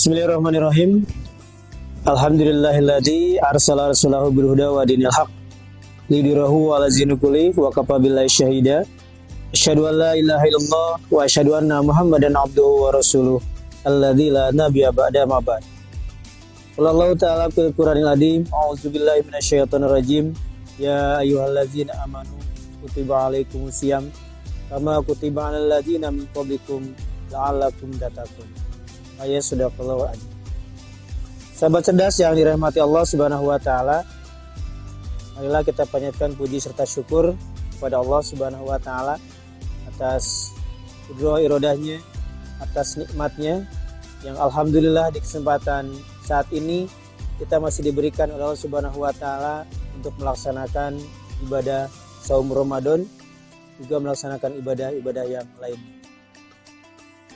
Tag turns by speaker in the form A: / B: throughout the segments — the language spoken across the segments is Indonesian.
A: Bismillahirrahmanirrahim. Alhamdulillahilladzi arsala rasulahu bil huda wa dinil haq lidirahu ala zinukuli wa kafa billahi syahida. Asyhadu an la ilaha illallah wa asyhadu anna Muhammadan abduhu wa rasuluh alladzi la nabiyya ba'da ma ba'd. Allah ta'ala fil Qur'anil azim, a'udzubillahi minasyaitonir rajim. Ya ayyuhalladzina amanu kutiba alaikumusiyam kama kutiba alal ladzina min qablikum la'allakum tattaqun. Ayat sudah keluar. Sahabat cerdas yang dirahmati Allah Subhanahu wa taala, marilah kita panjatkan puji serta syukur kepada Allah Subhanahu wa taala atas qudrah iradahnya, atas nikmatnya yang alhamdulillah di kesempatan saat ini kita masih diberikan oleh Allah Subhanahu wa taala untuk melaksanakan ibadah saum Ramadan, juga melaksanakan ibadah-ibadah yang lain.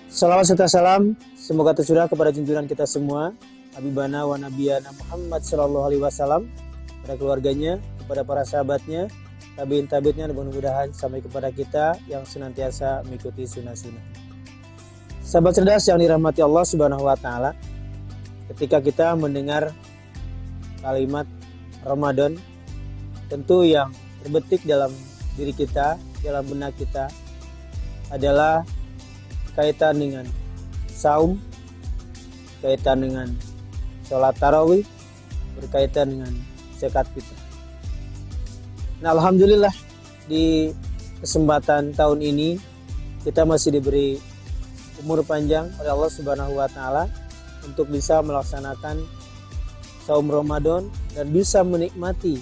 A: Salawat serta salam semoga tercurah kepada junjungan kita semua, Habibana wa Nabiyana Muhammad sallallahu alaihi wasallam, kepada keluarganya, kepada para sahabatnya, tabi'in-tabi'innya, dan mudah-mudahan sampai kepada kita yang senantiasa mengikuti sunnah-sunnah. Sahabat cerdas yang dirahmati Allah Subhanahu wa taala, ketika kita mendengar kalimat Ramadan, tentu yang terbetik dalam diri kita, dalam benak kita adalah kaitan dengan saum, kaitan dengan sholat tarawih, berkaitan dengan zakat fitrah. Nah, alhamdulillah di kesempatan tahun ini kita masih diberi umur panjang oleh Allah Subhanahu wa taala untuk bisa melaksanakan saum Ramadan dan bisa menikmati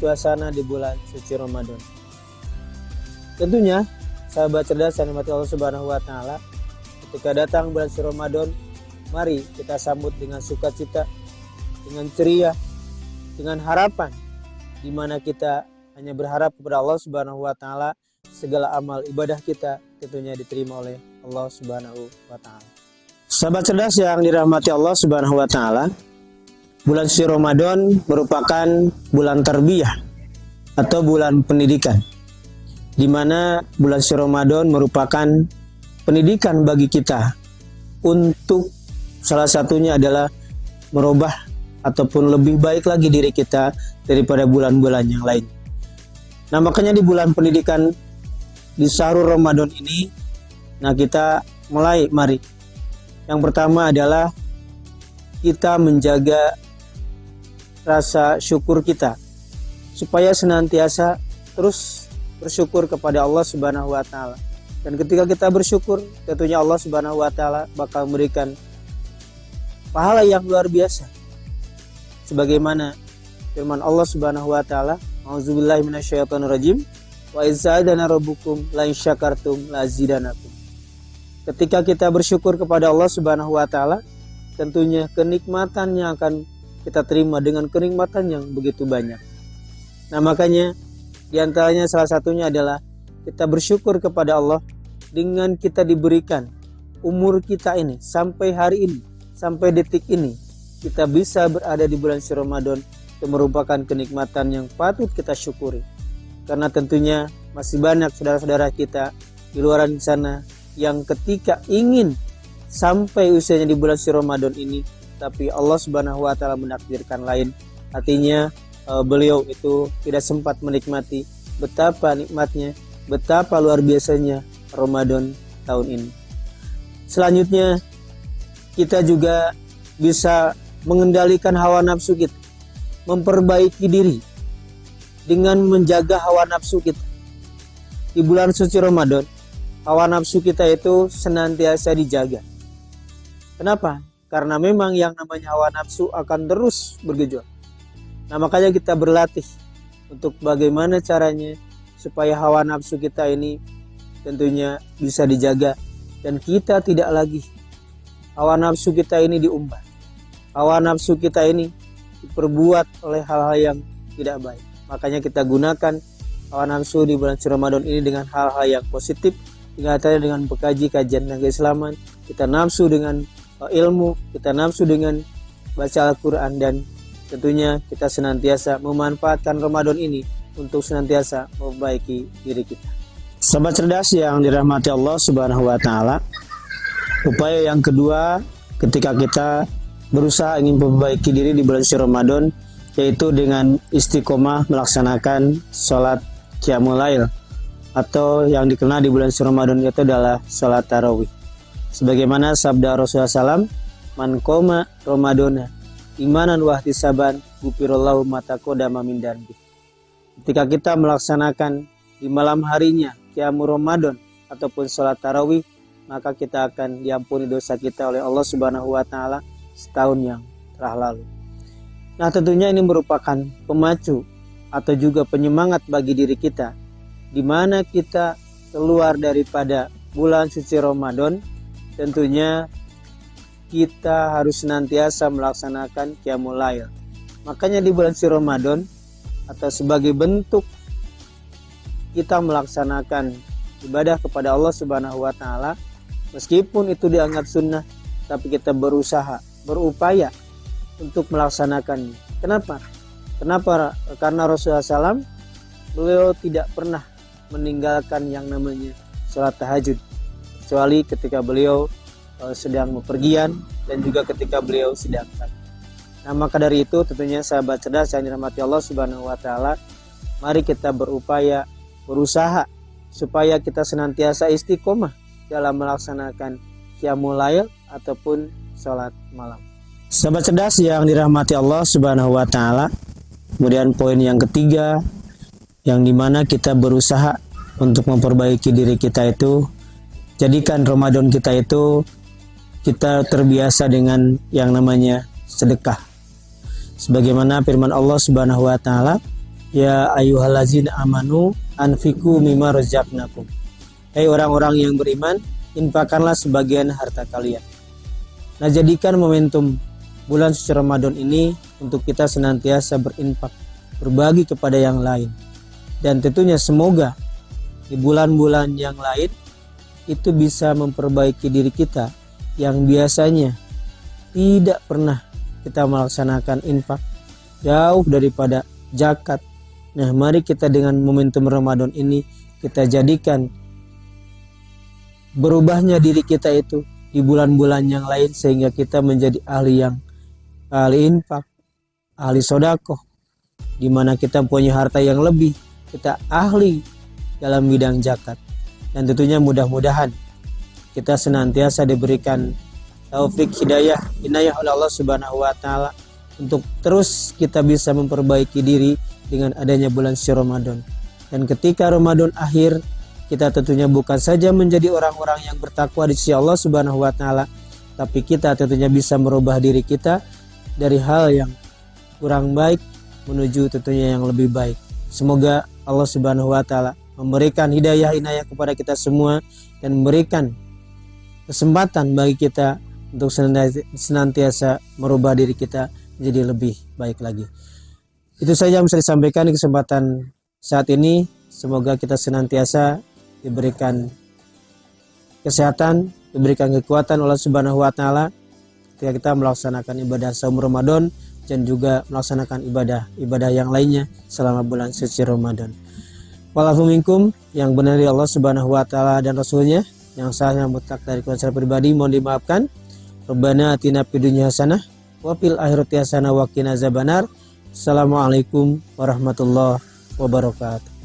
A: suasana di bulan suci Ramadan. Tentunya sahabat cerdas yang dirahmati Allah Subhanahu wa taala, ketika datang bulan suci Ramadan, mari kita sambut dengan sukacita, dengan ceria, dengan harapan, di mana kita hanya berharap kepada Allah Subhanahu wa taala segala amal ibadah kita tentunya diterima oleh Allah Subhanahu wa taala. Sahabat cerdas yang dirahmati Allah Subhanahu wa taala, bulan suci Ramadan merupakan bulan tarbiyah atau bulan pendidikan, di mana bulan suci Ramadan merupakan pendidikan bagi kita untuk salah satunya adalah merubah ataupun lebih baik lagi diri kita daripada bulan-bulan yang lain. Nah, makanya di bulan pendidikan di syahrul Ramadan ini, nah kita mari. Yang pertama adalah kita menjaga rasa syukur kita supaya senantiasa terus bersyukur kepada Allah Subhanahu wa taala. Dan ketika kita bersyukur, tentunya Allah Subhanahu wa taala bakal memberikan pahala yang luar biasa. Sebagaimana firman Allah Subhanahu wa taala, "A'udzubillahi minasyaitonirrajim. Wa izza'adana rabbukum la in syakartum la azidanakum." Ketika kita bersyukur kepada Allah Subhanahu wa taala, tentunya kenikmatan yang akan kita terima dengan kenikmatan yang begitu banyak. Nah, makanya di antaranya salah satunya adalah kita bersyukur kepada Allah dengan kita diberikan umur kita ini sampai hari ini, sampai detik ini, kita bisa berada di bulan suci Ramadan. Itu merupakan kenikmatan yang patut kita syukuri. Karena tentunya masih banyak saudara-saudara kita di luar sana yang ketika ingin sampai usianya di bulan suci Ramadan ini, tapi Allah Subhanahu wa taala menakdirkan lain. Artinya beliau itu tidak sempat menikmati betapa nikmatnya, betapa luar biasanya Ramadan tahun ini. Selanjutnya, kita juga bisa mengendalikan hawa nafsu kita, memperbaiki diri dengan menjaga hawa nafsu kita. Di bulan suci Ramadan, hawa nafsu kita itu senantiasa dijaga. Kenapa? Karena memang yang namanya hawa nafsu akan terus bergejolak. Nah, makanya kita berlatih untuk bagaimana caranya supaya hawa nafsu kita ini tentunya bisa dijaga dan kita tidak lagi hawa nafsu kita ini diumbar. Hawa nafsu kita ini diperbuat oleh hal-hal yang tidak baik. Makanya kita gunakan hawa nafsu di bulan suci Ramadan ini dengan hal-hal yang positif, dengan mengkaji kajian dan keislaman. Kita nafsu dengan ilmu, kita nafsu dengan baca Al-Quran, dan tentunya kita senantiasa memanfaatkan Ramadan ini untuk senantiasa memperbaiki diri kita. Sahabat cerdas yang dirahmati Allah Subhanahu wa taala, upaya yang kedua ketika kita berusaha ingin memperbaiki diri di bulan suci Ramadan, yaitu dengan istiqomah melaksanakan sholat qiyamul lail, atau yang dikenal di bulan suci Ramadan itu adalah sholat tarawih. Sebagaimana sabda Rasulullah SAW, man qoma Ramadana imanan wa ihtisaban ghufirallahu ma taqaddama min dzanbi. Ketika kita melaksanakan di malam harinya qiyamul Ramadan ataupun sholat tarawih, maka kita akan diampuni dosa kita oleh Allah Subhanahu wa taala setahun yang telah lalu. Nah, tentunya ini merupakan pemacu atau juga penyemangat bagi diri kita, di mana kita keluar daripada bulan suci Ramadan. Tentunya kita harus senantiasa melaksanakan qiyamul lail. Makanya di bulan suci Ramadan, atau sebagai bentuk kita melaksanakan ibadah kepada Allah Subhanahu wa taala, meskipun itu dianggap sunnah, tapi kita berusaha, berupaya untuk melaksanakannya. Kenapa? Karena Rasulullah SAW, beliau tidak pernah meninggalkan yang namanya sholat tahajud, kecuali ketika beliau sedang bepergian dan juga ketika beliau sedang sakit. Nah, maka dari itu tentunya sahabat cerdas yang dirahmati Allah Subhanahu wa taala, mari kita berupaya, berusaha supaya kita senantiasa istiqomah dalam melaksanakan qiyamul lail ataupun sholat malam. Sahabat cerdas yang dirahmati Allah Subhanahu wa taala, kemudian poin yang ketiga, yang dimana kita berusaha untuk memperbaiki diri kita itu, jadikan Ramadan kita itu kita terbiasa dengan yang namanya sedekah. Sebagaimana firman Allah Subhanahu wa taala, ya ayyuhallazina amanu anfiqu mimma razaqnakum. Hai orang-orang yang beriman, infakkanlah sebagian harta kalian. Nah, jadikan momentum bulan suci Ramadan ini untuk kita senantiasa berinfak, berbagi kepada yang lain. Dan tentunya semoga di bulan-bulan yang lain itu bisa memperbaiki diri kita yang biasanya tidak pernah kita melaksanakan infak, jauh daripada zakat. Nah, mari kita dengan momentum Ramadan ini kita jadikan berubahnya diri kita itu di bulan-bulan yang lain, sehingga kita menjadi ahli infak, ahli sodakoh, di mana kita punya harta yang lebih, kita ahli dalam bidang zakat. Dan tentunya mudah-mudahan kita senantiasa diberikan taufik hidayah oleh Allah Subhanahu wa taala untuk terus kita bisa memperbaiki diri dengan adanya bulan suci Ramadan. Dan ketika Ramadan akhir, kita tentunya bukan saja menjadi orang-orang yang bertakwa di sisi Allah Subhanahu wa taala, tapi kita tentunya bisa merubah diri kita dari hal yang kurang baik menuju tentunya yang lebih baik. Semoga Allah Subhanahu wa taala memberikan hidayah kepada kita semua dan memberikan kesempatan bagi kita untuk senantiasa merubah diri kita menjadi lebih baik lagi. Itu saja yang bisa disampaikan di kesempatan saat ini. Semoga kita senantiasa diberikan kesehatan, diberikan kekuatan Allah Subhanahu wa taala ketika kita melaksanakan ibadah saum Ramadan dan juga melaksanakan ibadah yang lainnya selama bulan suci Ramadan. Walafu minkum, yang benar dari Allah Subhanahu wa taala dan Rasulnya, yang salah yang mutlak dari kuasa pribadi mohon dimaafkan. Rabbana atina fid dunya hasanah wa fil akhirati hasanah wa qina azabannar. Assalamualaikum warahmatullahi wabarakatuh.